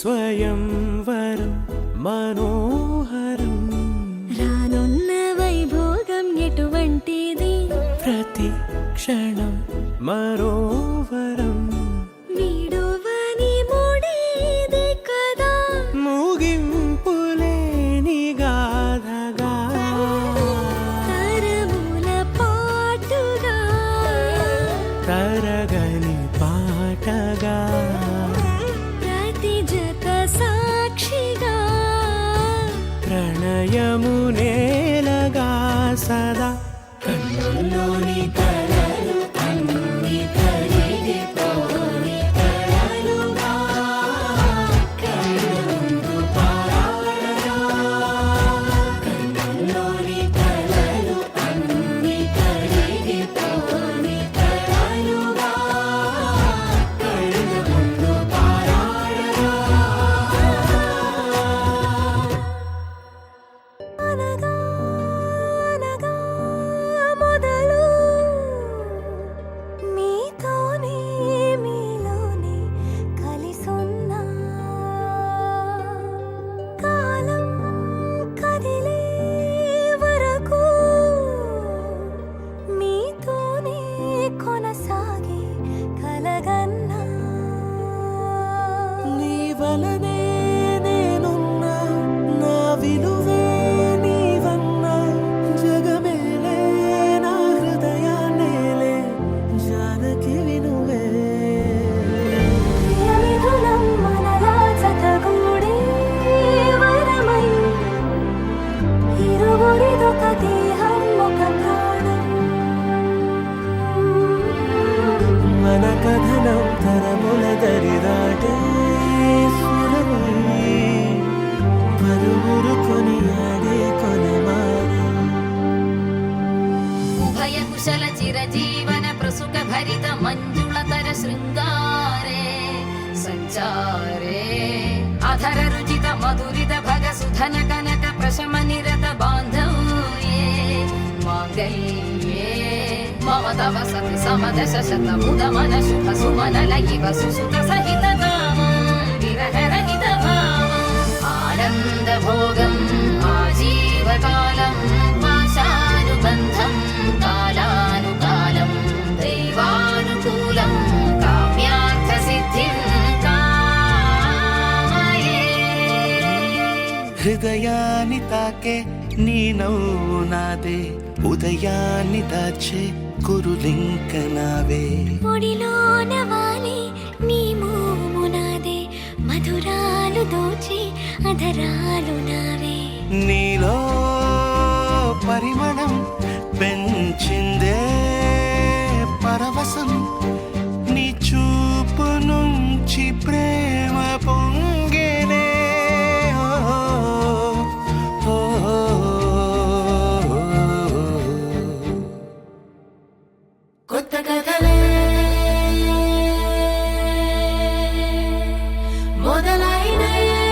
స్వయంవరం మనోహరం రానున్న వైభోగం ఎటువంటిది ప్రతి క్షణం మరోవరం వీడువని మూడేది కదా ముగింపులేని గాథగా తరముల పాటుగా తరగని పాటగా ప్రతి జత సాక్షిగా ప్రణయము నేలగా సదా కన్నుల్లోని కలలు అన్ని కరిగిపోని కలలుగా కళ్ళముందు పారాడగా కన్నుల్లోని కలలు అన్ని కరిగిపోని కలలుగా కళ్ళముందు పారాడగా అనగా అనగా మొదలు మీతోనే మీలోనే కలిసున్నా కాలం కదిలే వరకు మీతోనే కొనసాగే కలగన్నా నీ వలనే నేనున్నా నా విలువే నీవన్నా జగమేలే నా హృదయాన్నేలే జానకి వినువే ప్రియమిథునం మనలా జతగూడే వరమై ఇరువురిదొక దేహం ఒక ప్రాణం మన కథనం తరముల దరిదాటే స్వరమై పలువురు కొనియాడే కొనమానం ఉభయ కుశల చిరజీవన ప్రసుక భరిత మంజుళతర శృంగారే సంచారే అధర రుచిత మధురిత భగ సుధన కనక ప్రశమ నిరత బాంధవ్యే మాంగళ్యే మమ తవ సతి సమదశ శత ముద మన శుభ సుమన లయివ సుసుత సహిత విరహ రహిత భావం ఆనంద భోగం ఆజీవకాలం పాశానుబంధం కాలానుకాలం దైవానుకూలం కామ్యార్థ సిద్ధిం కామయే హృదయాన్ని తాకే నీ నవ్వు నాదే ఉదయాన్ని దాచే కురులింక నావే ఒడిలోన వాలి నీ మోము నాదే మధురాలు దోచి అధరాలు నావే నీలో పరిమళం పెంచిందే పరవశం నీ చూపు నుంచి ప్రేమ పొంగేనే ఓ, ఓ, ఓ. కొత్త కథలే మొదలైనయే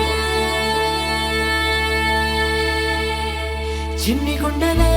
చిన్ని గుండెలే